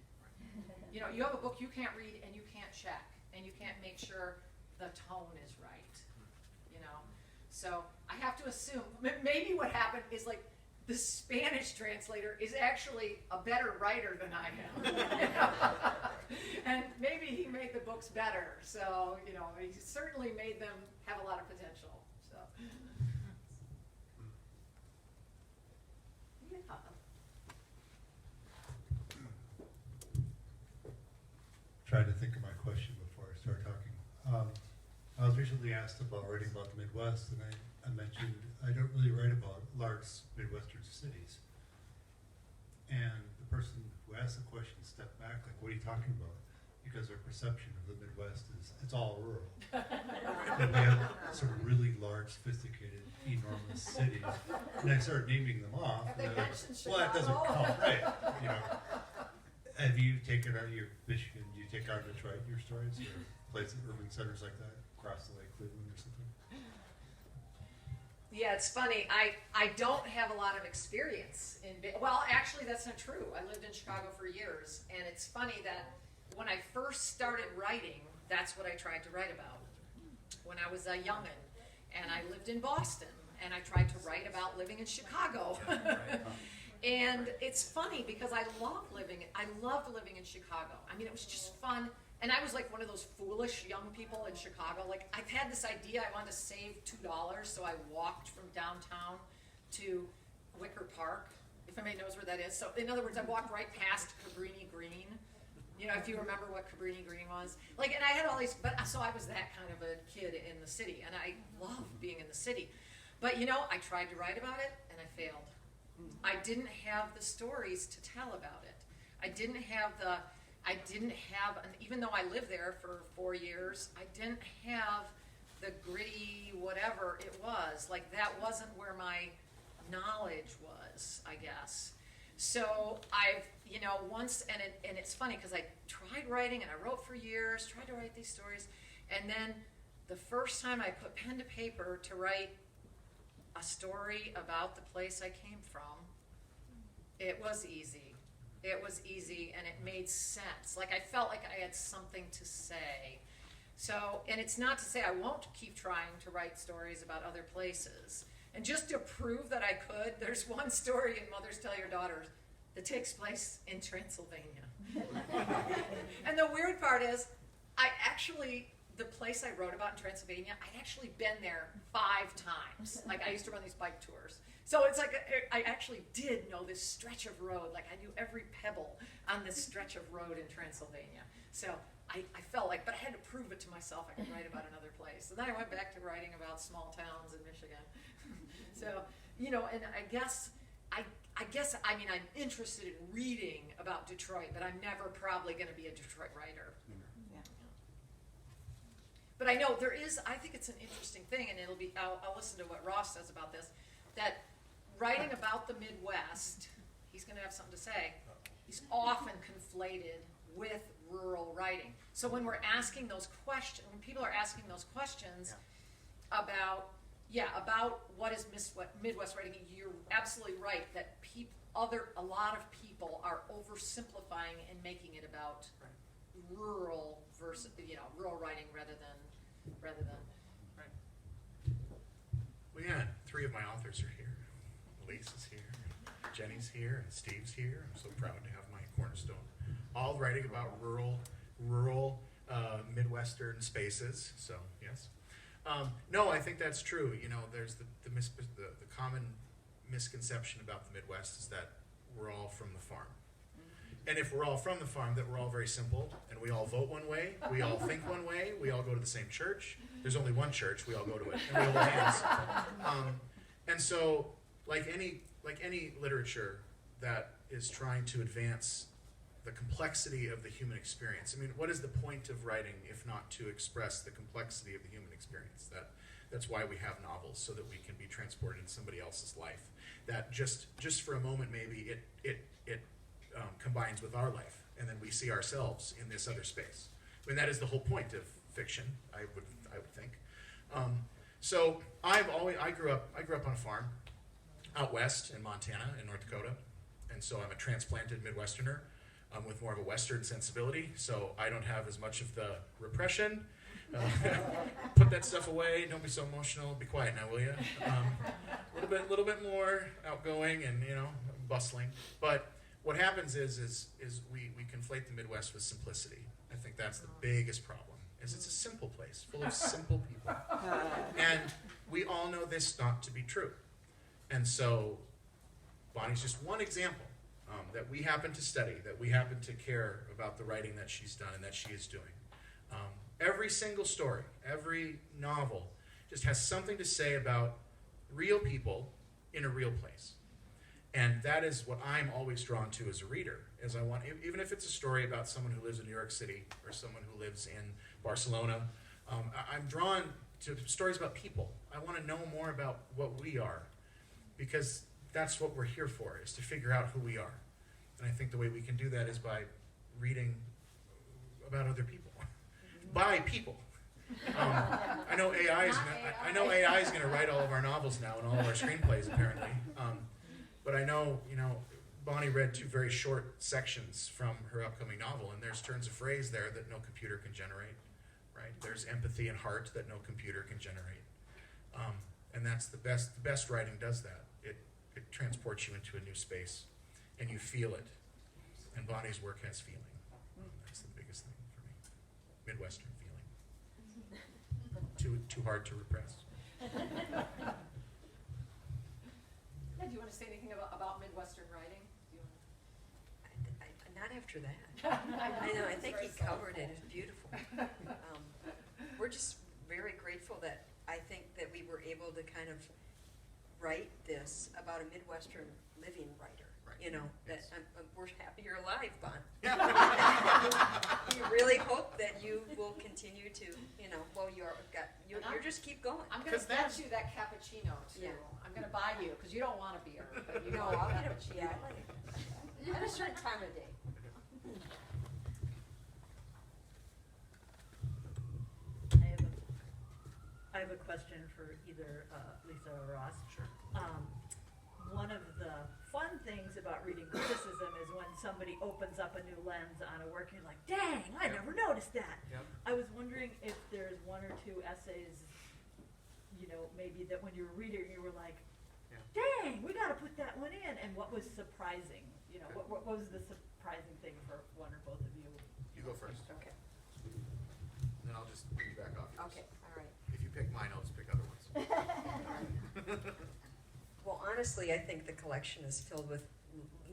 You know, you have a book you can't read, and you can't check, and you can't make sure the tone is right, you know? So I have to assume, maybe what happened is like the Spanish translator is actually a better writer than I am. And maybe he made the books better. So, you know, he certainly made them have a lot of potential. So, yeah.
Trying to think of my question before I start talking. I was recently asked about writing about the Midwest, and I mentioned I don't really write about large Midwestern cities. And the person who asked the question stepped back, like, what are you talking about? Because their perception of the Midwest is it's all rural. And we have some really large, sophisticated, enormous cities. And I started naming them off.
Have they
and they're like,
mentioned
well, that doesn't
Chicago?
count, right? You know, have you taken out your Michigan? Do you take out Detroit your stories or places, urban centers like that, across the lake, Cleveland or something?
Yeah, it's funny. I don't have a lot of experience in, well, actually that's not true. I lived in Chicago for years, and it's funny that when I first started writing, that's what I tried to write about. When I was a youngin', and I lived in Boston, and I tried to write about living in Chicago. And it's funny because I loved living in Chicago. I mean, it was just fun. And I was like one of those foolish young people in Chicago. Like, I've had this idea, I wanted to save $2, so I walked from downtown to Wicker Park, if anybody knows where that is. So, in other words, I walked right past Cabrini Green. You know, if you remember what Cabrini Green was. Like, and I had all these, so I was that kind of a kid in the city, and I loved being in the city. But, you know, I tried to write about it, and I failed. I didn't have the stories to tell about it. I didn't have, even though I lived there for 4 years, I didn't have the gritty whatever it was. Like, that wasn't where my knowledge was, I guess. So I've, you know, once, and it's funny because I tried writing and I wrote for years, tried to write these stories, and then the first time I put pen to paper to write a story about the place I came from, it was easy. It was easy and it made sense. Like, I felt like I had something to say. So, and it's not to say I won't keep trying to write stories about other places. And just to prove that I could, there's one story in Mothers Tell Your Daughters that takes place in Transylvania. And the weird part is, the place I wrote about in Transylvania, I'd actually been there 5 times. Like, I used to run these bike tours. So it's like, I actually did know this stretch of road. Like, I knew every pebble on this stretch of road in Transylvania. So I felt like, but I had to prove it to myself I could write about another place. And then I went back to writing about small towns in Michigan. So, you know, and I guess, I mean, I'm interested in reading about Detroit, but I'm never probably going to be a Detroit writer. But I know there is, I think it's an interesting thing, and I'll listen to what Ross says about this, that writing about the Midwest, he's going to have something to say, he's often conflated with rural writing. So when we're asking those questions, when people are asking those questions about what is Midwest writing, you're absolutely right that a lot of people are oversimplifying and making it about rural versus, rural writing rather than.
Right. Well, yeah, 3 of my authors are here. Elise is here, Jenny's here, and Steve's here. I'm so proud to have my cornerstone. All writing about rural Midwestern spaces. So yes, no, I think that's true. You know, there's the common misconception about the Midwest is that we're all from the farm. And if we're all from the farm, that we're all very simple, and we all vote one way, we all think one way, we all go to the same church. There's only one church, we all go to it, and we hold hands. And so, like any literature that is trying to advance the complexity of the human experience, I mean, what is the point of writing if not to express the complexity of the human experience? That's why we have novels, so that we can be transported into somebody else's life. That just for a moment, maybe it combines with our life, and then we see ourselves in this other space. I mean, that is the whole point of fiction, I would think. So I grew up on a farm out west in Montana, in North Dakota, and so I'm a transplanted Midwesterner with more of a Western sensibility. So I don't have as much of the repression Put that stuff away. Don't be so emotional. Be quiet now, will you? A little bit more outgoing and bustling. But what happens is we conflate the Midwest with simplicity. I think that's the biggest problem. Is it's a simple place full of simple people, and we all know this not to be true. And so, Bonnie's just one example that we happen to study, that we happen to care about the writing that she's done and that she is doing. Every single story, every novel, just has something to say about real people in a real place. And that is what I'm always drawn to as a reader, is I want, even if it's a story about someone who lives in New York City or someone who lives in Barcelona, I'm drawn to stories about people. I want to know more about what we are, because that's what we're here for, is to figure out who we are. And I think the way we can do that is by reading about other people. By people. I know AI is going to write all of our novels now and all of our screenplays apparently. But I know, Bonnie read 2 very short sections from her upcoming novel, and there's turns of phrase there that no computer can generate, right? There's empathy and heart that no computer can generate. And that's the best writing does that. It transports you into a new space, and you feel it. And Bonnie's work has feeling. That's the biggest thing for me. Midwestern feeling. Too hard to repress.
Yeah, do you want to say anything about Midwestern writing? Do you
Not after that. I know, I think he covered it. It's beautiful. We're just very grateful that I think that we were able to kind of write this about a Midwestern living writer.
Right.
That
Yes.
we're happy you're alive, Bon. We really hope that you will continue to, you're just keep going.
I'm going to
'Cause that's-
get you that cappuccino too.
Yeah.
I'm going to buy you, because you don't want a beer, but you
No,
want
I'll
a
get it.
cappuccino.
Yeah, I like it. At a certain time of day.
I have a question for either Lisa or Ross.
Sure.
One of the fun things about reading criticism is when somebody opens up a new lens on a work, you're like, dang, I never noticed that.
Yep.
I was wondering if there's 1 or 2 essays, maybe that when you were reading, you were like,
Yeah.
dang, we gotta put that one in. And what was surprising? What was the surprising thing for one or both of you?
You go first.
Okay.
Then I'll just back off yours.
Okay, all right.
If you pick mine, I'll just pick other ones.
Well, honestly, I think the collection is filled with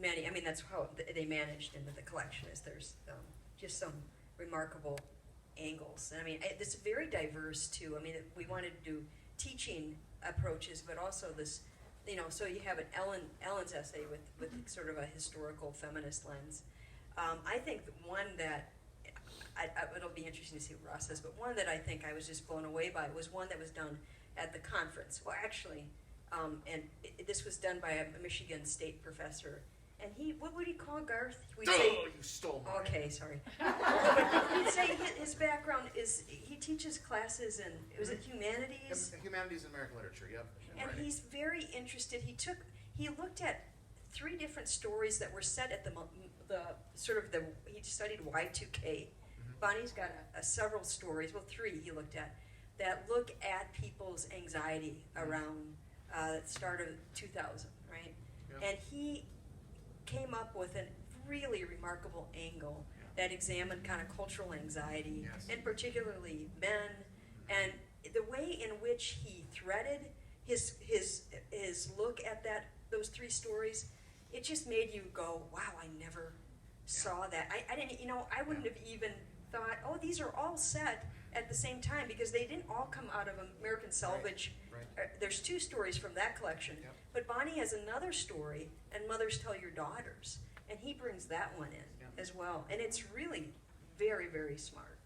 many, that's how they managed into the collection, is there's just some remarkable angles. And it's very diverse too. We wanted to do teaching approaches, but also this, so you have an Ellen's essay with sort of a historical feminist lens. I think that one that, it'll be interesting to see what Ross says, but one that I think I was just blown away by was one that was done at the conference. Well, actually, this was done by a Michigan State professor. And what would he call Garth? We'd say,
you stole mine.
okay, sorry. We'd say his background is, he teaches classes in, was it humanities?
Humanities and American Literature, yep.
And
Writing.
he's very interested. He looked at 3 different stories that were set at he studied Y2K. Bonnie's got several stories, 3 he looked at, that look at people's anxiety around the start of 2000, right?
Yeah.
And he came up with a really remarkable angle that examined kind of cultural anxiety,
Yes.
and particularly men, and the way in which he threaded his look at those 3 stories, it just made you go, wow, I never saw that. I didn't, I wouldn't have even thought, oh, these are all set at the same time, because they didn't all come out of American Salvage.
Right.
There's 2 stories from that collection,
Yep.
but Bonnie has another story, and Mothers Tell Your Daughters, and he brings that one in
Yep.
as well, and it's really very, very smart.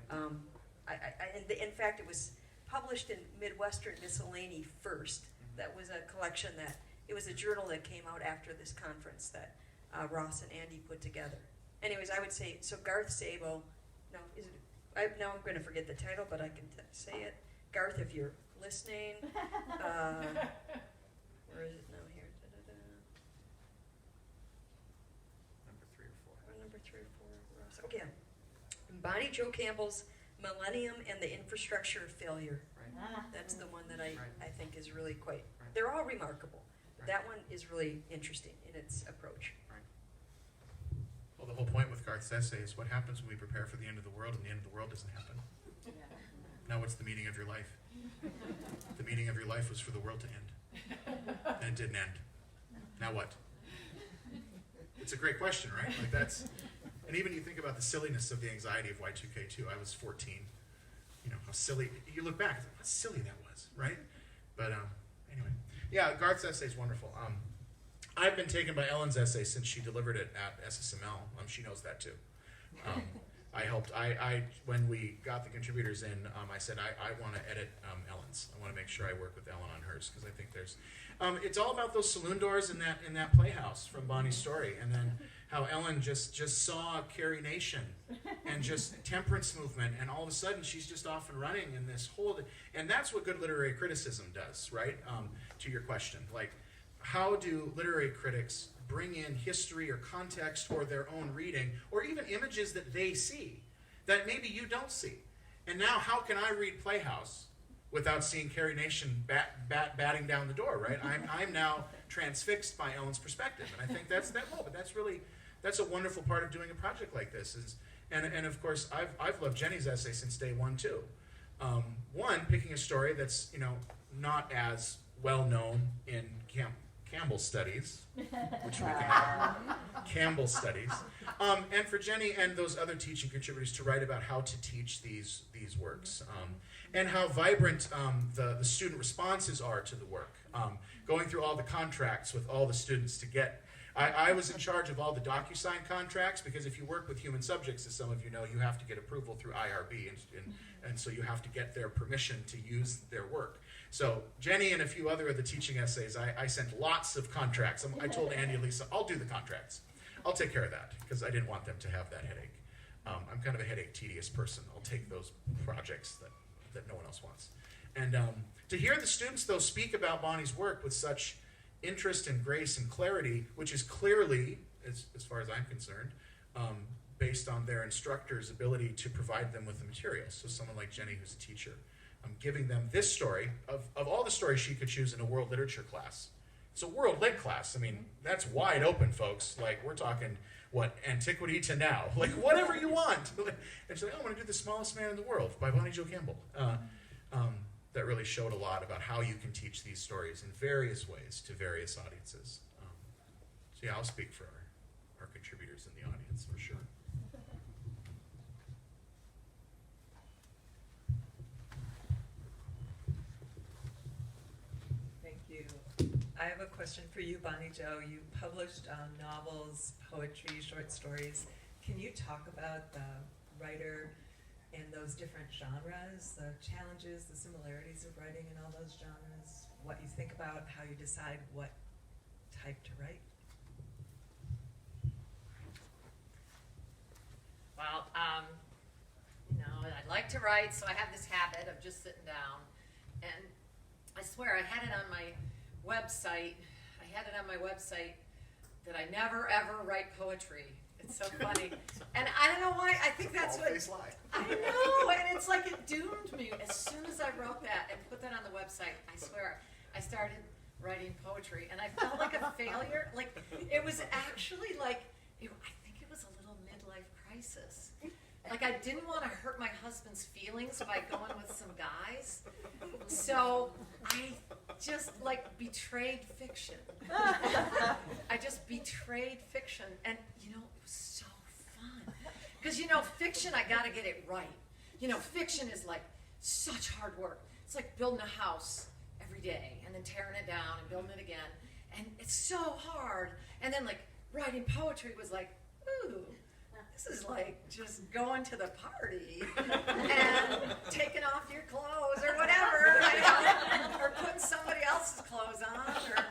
Right.
In fact, it was published in Midwestern Miscellany first. That was a collection it was a journal that came out after this conference that Ross and Andy put together. Anyways, I would say, so Garth Sabo, now I'm going to forget the title, but I can say it. Garth, if you're listening, where is it now here?
Number 3 or 4.
Number 3 or 4, Ross. Okay. Bonnie Jo Campbell's Millennium and the Infrastructure of Failure.
Ah.
That's the one that I
Right.
think is really quite,
Right.
they're all remarkable.
Right.
That one is really interesting in its approach.
Well, the whole point with Garth's essay is what happens when we prepare for the end of the world and the end of the world doesn't happen. Now what's the meaning of your life? The meaning of your life was for the world to end. And it didn't end. Now what? It's a great question, right? Like that's, and even you think about the silliness of the anxiety of Y2K2. I was 14. You know, how silly, you look back, how silly that was, right? But anyway. Yeah, Garth's essay is wonderful. I've been taken by Ellen's essay since she delivered it at SSML. She knows that too. I helped, when we got the contributors in, I said, I want to edit Ellen's. I want to make sure I work with Ellen on hers, because I think there's, it's all about those saloon doors in that playhouse from Bonnie's story, and then how Ellen just saw Carrie Nation and just temperance movement, and all of a sudden she's just off and running in this whole, and that's what good literary criticism does, right? To your question, like, how do literary critics bring in history or context or their own reading, or even images that they see that maybe you don't see? And now how can I read Playhouse without seeing Carrie Nation batting down the door, right? I'm now transfixed by Ellen's perspective, and I think that's a wonderful part of doing a project like this. And of course, I've loved Jenny's essay since day one too. One, picking a story that's, you know, not as well known in Campbell studies, which we can Campbell studies, and for Jenny and those other teaching contributors to write about how to teach these works, and how vibrant the student responses are to the work. Going through all the contracts with all the students to get, I was in charge of all the DocuSign contracts, because if you work with human subjects, as some of you know, you have to get approval through IRB, and so you have to get their permission to use their work. So Jenny and a few other of the teaching essays, I sent lots of contracts. I told Andy and Lisa, I'll do the contracts. I'll take care of that, because I didn't want them to have that headache. I'm kind of a headache, tedious person. I'll take those projects that no one else wants. And to hear the students, though, speak about Bonnie's work with such interest and grace and clarity, which is clearly, as far as I'm concerned, based on their instructor's ability to provide them with the materials. So someone like Jenny, who's a teacher, giving them this story, of all the stories she could choose in a world literature class. It's a world lit class. I mean, that's wide open, folks. Like, we're talking, what, antiquity to now. Like, whatever you want. And she's like, oh, I want to do The Smallest Man in the World by Bonnie Jo Campbell. That really showed a lot about how you can teach these stories in various ways to various audiences. So yeah, I'll speak for our contributors in the audience, for sure.
Thank you. I have a question for you, Bonnie Jo. You published novels, poetry, short stories. Can you talk about the writer and those different genres, the challenges, the similarities of writing in all those genres, what you think about, how you decide what type to write?
Well, you know, I like to write, so I have this habit of just sitting down. And I swear, I had it on my website. That I never ever write poetry. It's so funny. And I don't know why. I think that's what. I know, and it's like it doomed me. As soon as I wrote that and put that on the website, I swear, I started writing poetry, and I felt like a failure. Like, it was actually like, I think it was a little midlife crisis. Like, I didn't want to hurt my husband's feelings by going with some guys. So I just, like, betrayed fiction. I just betrayed fiction. And, you know, it was so fun. Because, you know, fiction, I got to get it right. You know, fiction is, like, such hard work. It's like building a house every day and then tearing it down and building it again. And it's so hard. And then, like, writing poetry was like, ooh. This is like just going to the party and taking off your clothes or whatever, you know, or putting somebody else's clothes on, or,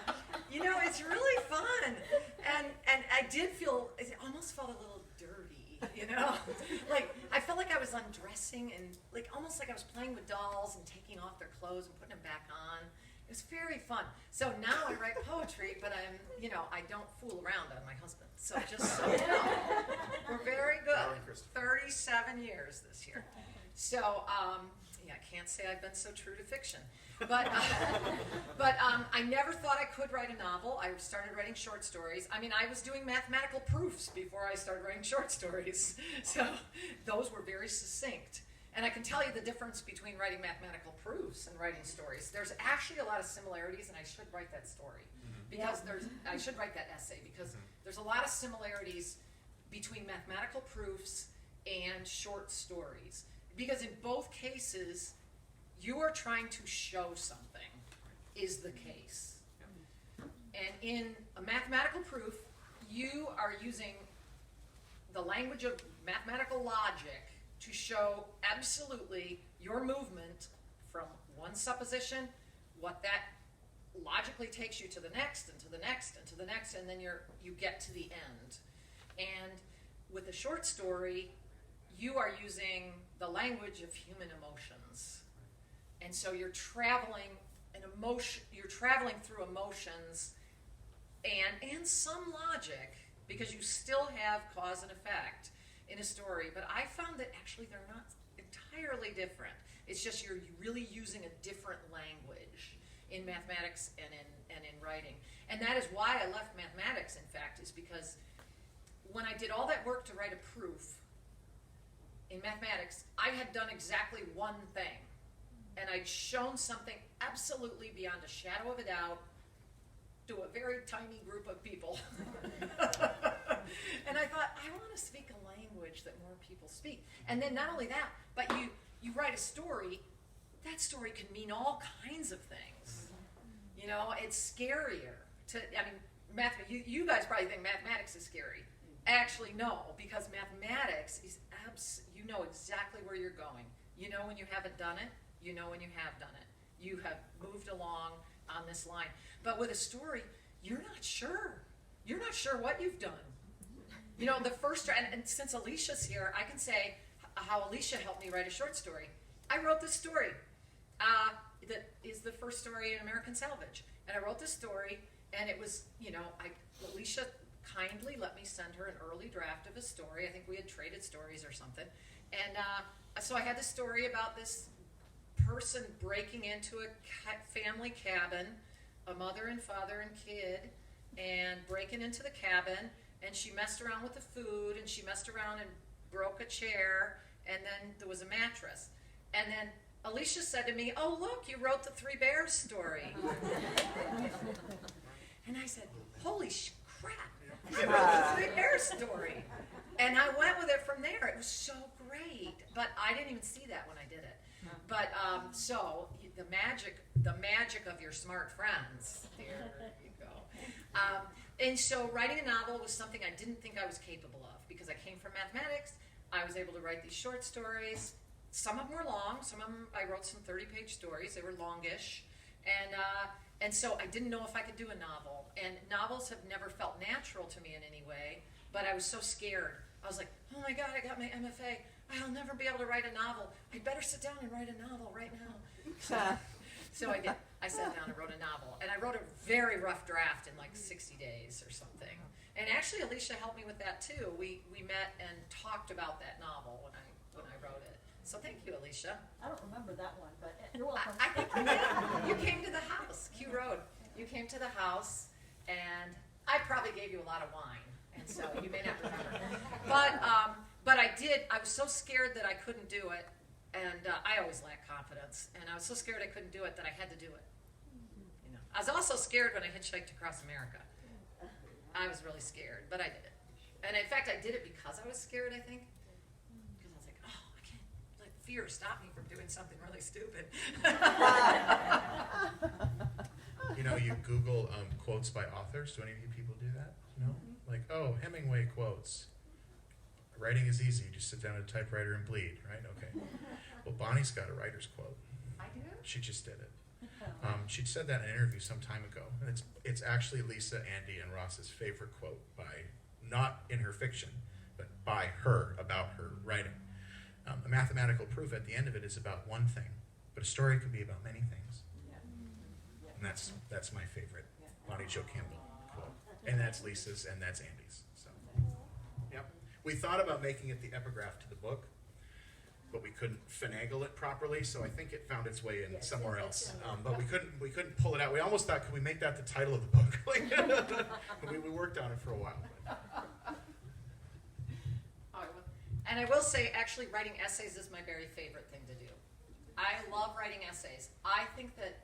you know, it's really fun. And I did feel, it almost felt a little dirty, you know, like I felt like I was undressing and like almost like I was playing with dolls and taking off their clothes and putting them back on. It was very fun. So now I write poetry, but you know, I don't fool around on my husband. So just so you know, we're very good. 37 years this year. So, yeah, I can't say I've been so true to fiction. But, I never thought I could write a novel. I started writing short stories. I mean, I was doing mathematical proofs before I started writing short stories. So those were very succinct. And I can tell you the difference between writing mathematical proofs and writing stories. There's actually a lot of similarities, and I should write that story. Because I should write that essay, because there's a lot of similarities between mathematical proofs and short stories. Because in both cases, you are trying to show something is the case. And in a mathematical proof, you are using the language of mathematical logic to show absolutely your movement from one supposition, what that logically takes you to the next, and to the next, and to the next, and then you get to the end. And with a short story, you are using the language of human emotions. And so you're traveling through emotions and some logic, because you still have cause and effect in a story. But I found that actually they're not entirely different. It's just you're really using a different language in mathematics and in writing. And that is why I left mathematics, in fact, is because when I did all that work to write a proof in mathematics, I had done exactly one thing. And I'd shown something absolutely beyond a shadow of a doubt to a very tiny group of people. And I thought, I want to speak a language that more people speak. And then not only that, but you write a story, that story can mean all kinds of things. You know, it's scarier to, I mean, you guys probably think mathematics is scary. Actually, no, because mathematics is you know exactly where you're going. You know when you haven't done it, you know when you have done it. You have moved along on this line. But with a story, you're not sure. You're not sure what you've done. You know, the first, and since Alicia's here, I can say how Alicia helped me write a short story. I wrote this story that is the first story in Michigan Salvage. And I wrote this story, and it was, you know, Alicia kindly let me send her an early draft of a story. I think we had traded stories or something. And so I had this story about this person breaking into a family cabin, a mother and father and kid, and breaking into the cabin, and she messed around with the food, and she messed around and broke a chair, and then there was a mattress. And then Alicia said to me, "Oh, look, you wrote the Three Bears story." And I said, "Holy crap, I wrote the Three Bears story." And I went with it from there. It was so great. But I didn't even see that when I did it. But so the magic of your smart friends. There you go. And so writing a novel was something I didn't think I was capable of, because I came from mathematics. I was able to write these short stories. Some of them were long. Some of them I wrote some 30-page stories. They were longish, and so I didn't know if I could do a novel. And novels have never felt natural to me in any way. But I was so scared. I was like, "Oh my God, I got my MFA. I'll never be able to write a novel. I'd better sit down and write a novel right now." So I did. I sat down and wrote a novel. And I wrote a very rough draft in like 60 days or something. And actually, Alicia helped me with that too. We met and talked about that novel when I wrote it. So thank you, Alicia.
I don't remember that one, but you're welcome.
I think you did. You came to the house, Q Road. You came to the house, and I probably gave you a lot of wine, and so you may not remember. But I did. I was so scared that I couldn't do it, and I always lack confidence. And I was so scared I couldn't do it that I had to do it. You know, I was also scared when I hitchhiked across America. I was really scared, but I did it. And in fact, I did it because I was scared, I think. Because I was like, oh, I can't let fear stop me from doing something really stupid.
You know, you Google quotes by authors. Do any of you people do that? No? Like, oh, Hemingway quotes. Writing is easy. You just sit down at a typewriter and bleed, right? Okay. Well, Bonnie's got a writer's quote.
I do?
She just did it. She said that in an interview some time ago. And it's actually Lisa, Andy, and Ross's favorite quote by, not in her fiction, but by her, about her writing. A mathematical proof at the end of it is about one thing, but a story can be about many things. And that's my favorite Bonnie Jo Campbell quote. And that's Lisa's, and that's Andy's. So, yep. We thought about making it the epigraph to the book, but we couldn't finagle it properly, so I think it found its way in
Yes,
somewhere
it's
else.
in
But we couldn't pull it out. We almost thought, could we make that the title of the book? we worked on it for a while.
And I will say, actually, writing essays is my very favorite thing to do. I love writing essays. I think that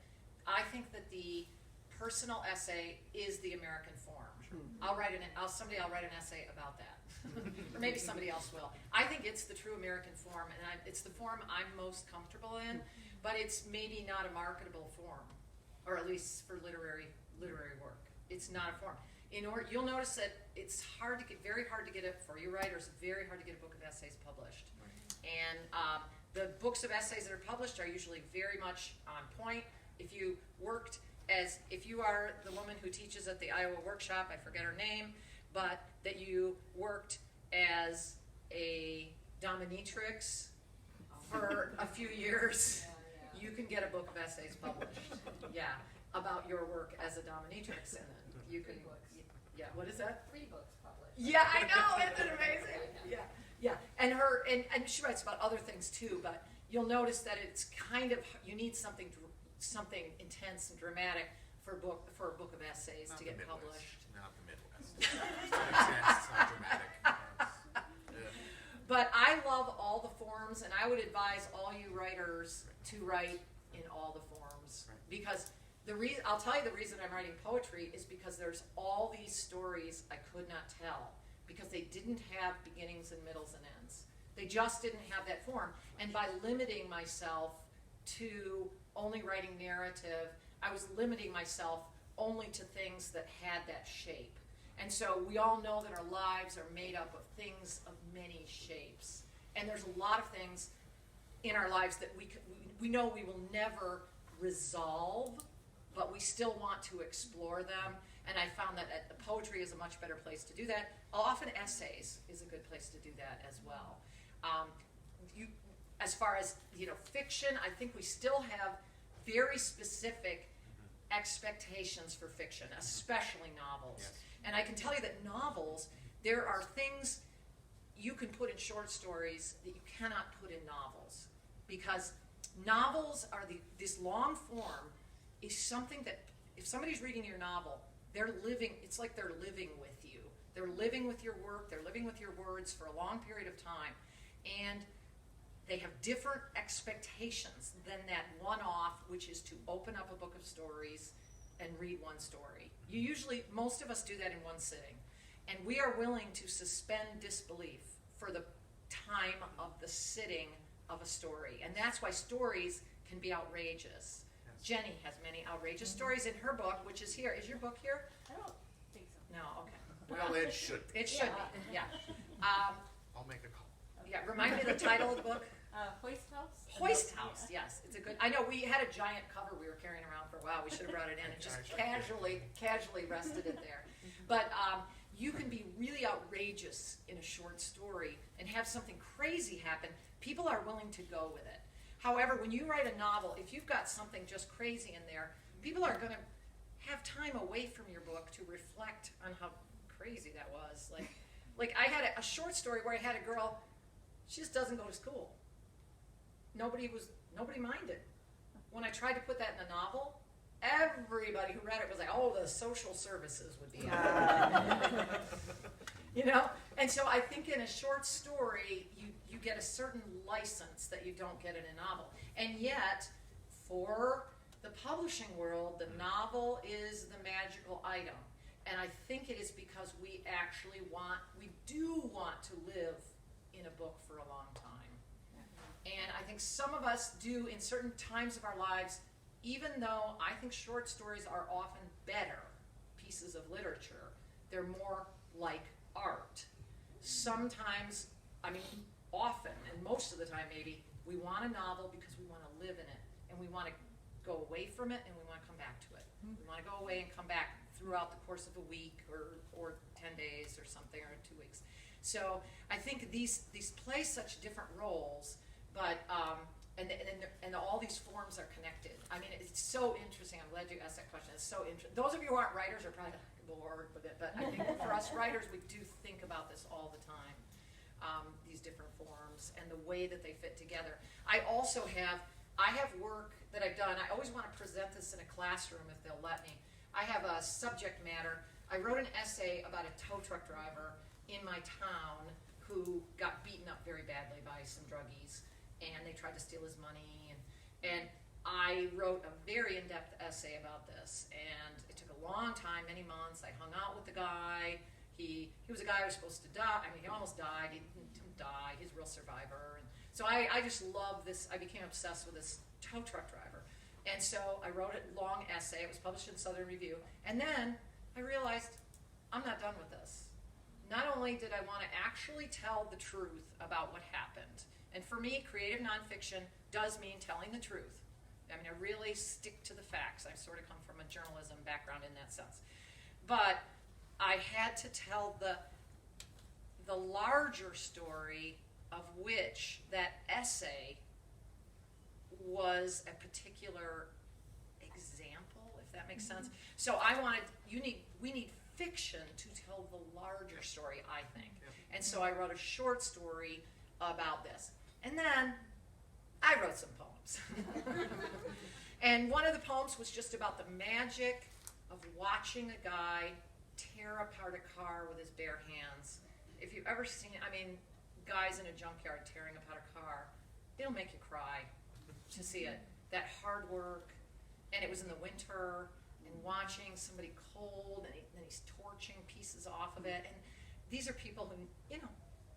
the personal essay is the American form. I'll write an essay about that, or maybe somebody else will. I think it's the true American form, and it's the form I'm most comfortable in. But it's maybe not a marketable form, or at least for literary work. It's not a form. You'll notice that it's very hard to get it for you writers. Very hard to get a book of essays published, and the books of essays that are published are usually very much on point. If you are the woman who teaches at the Iowa workshop, I forget her name, but that you worked as a dominatrix for a few years, you can get a book of essays published. Yeah, about your work as a dominatrix, and then you can. Yeah, what is that?
3 books published.
Yeah, I know. Isn't it amazing? Yeah. And she writes about other things too. But you'll notice that it's kind of, you need something intense and dramatic for a book of essays to get published.
Not the Midwest. It's not intense. It's not dramatic.
But I love all the forms, and I would advise all you writers to write in all the forms, because I'll tell you the reason I'm writing poetry is because there's all these stories I could not tell because they didn't have beginnings and middles and ends. They just didn't have that form. And by limiting myself to only writing narrative, I was limiting myself only to things that had that shape. And so we all know that our lives are made up of things of many shapes. And there's a lot of things in our lives that we know we will never resolve, but we still want to explore them. And I found that poetry is a much better place to do that. Often essays is a good place to do that as well. As far as fiction, I think we still have very specific expectations for fiction, especially novels.
Yes.
And I can tell you that novels, there are things you can put in short stories that you cannot put in novels, because novels are this long form is something that if somebody's reading your novel, it's like they're living with you. They're living with your work, they're living with your words for a long period of time, and they have different expectations than that one-off, which is to open up a book of stories and read one story. Most of us do that in one sitting, and we are willing to suspend disbelief for the time of the sitting of a story, and that's why stories can be outrageous. Jenny has many outrageous stories in her book, which is here. Is your book here?
I don't think so.
No, okay.
Well, it should be.
It should be, yeah.
I'll make a call.
Yeah, remind me the title of the book.
Hoist House?
Hoist House, yes. It's a good, I know, we had a giant cover we were carrying around for a while. We should have brought it in and just casually rested it there. But you can be really outrageous in a short story and have something crazy happen. People are willing to go with it. However, when you write a novel, if you've got something just crazy in there, people are going to have time away from your book to reflect on how crazy that was. Like I had a short story where I had a girl, she just doesn't go to school. Nobody minded. When I tried to put that in a novel, everybody who read it was like, oh, the social services would be And so I think in a short story, you get a certain license that you don't get in a novel. And yet, for the publishing world, the novel is the magical item. And I think it is because we do want to live in a book for a long time. And I think some of us do in certain times of our lives, even though I think short stories are often better pieces of literature, they're more like art. Sometimes, often, and most of the time maybe, we want a novel because we want to live in it, and we want to go away from it, and we want to come back to it. We want to go away and come back throughout the course of a week or 10 days or something, or 2 weeks. So I think these play such different roles, but and all these forms are connected. It's so interesting. I'm glad you asked that question. It's so interesting. Those of you who aren't writers are probably bored with it, but I think for us writers, we do think about this all the time. these different forms and the way that they fit together. I also have work that I've done. I always want to present this in a classroom if they'll let me. I have a subject matter. I wrote an essay about a tow truck driver in my town who got beaten up very badly by some druggies, and they tried to steal his money, and I wrote a very in-depth essay about this, and it took a long time, many months. I hung out with the guy. He was a guy who was supposed to die. I mean, he almost died. He didn't die. He's a real survivor. And so I just love this. I became obsessed with this tow truck driver. And so I wrote a long essay. It was published in Southern Review. And then I realized I'm not done with this. Not only did I want to actually tell the truth about what happened, and for me, creative nonfiction does mean telling the truth. I mean, I really stick to the facts. I sort of come from a journalism background in that sense. But I had to tell the larger story, of which that essay was a particular example, if that makes sense. So we need fiction to tell the larger story, I think. And so I wrote a short story about this. And then I wrote some poems. And one of the poems was just about the magic of watching a guy tear apart a car with his bare hands. If you've ever seen it, I mean, guys in a junkyard tearing apart a car, it'll make you cry to see it. That hard work, and it was in the winter, and watching somebody cold, and then he's torching pieces off of it. And these are people who,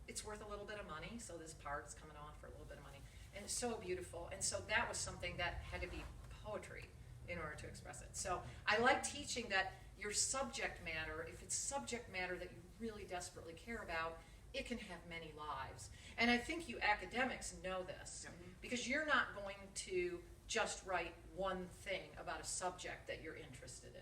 it's worth a little bit of money, so this part's coming off for a little bit of money. And it's so beautiful. And so that was something that had to be poetry in order to express it. So I like teaching that your subject matter, if it's subject matter that you really desperately care about, it can have many lives. And I think you academics know this, because you're not going to just write one thing about a subject that you're interested in.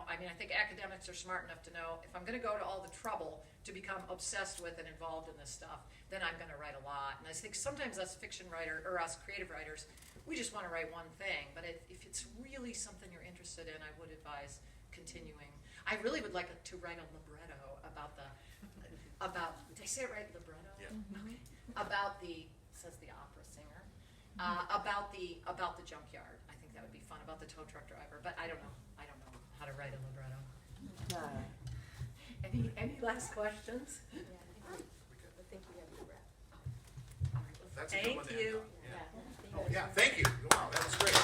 I think academics are smart enough to know, if I'm going to go to all the trouble to become obsessed with and involved in this stuff, then I'm going to write a lot. And I think sometimes us fiction writers, or us creative writers, we just want to write one thing. But if it's really something you're interested in, I would advise continuing. I really would like to write a libretto about did I say it right, libretto?
Yeah.
Okay. About says the opera singer, about the junkyard. I think that would be fun, about the tow truck driver, but I don't know how to write a libretto. Any last questions?
I think we have to wrap.
That's a good one to
Thank
end
you.
on. Yeah. Oh, yeah, thank you. Wow, that was great.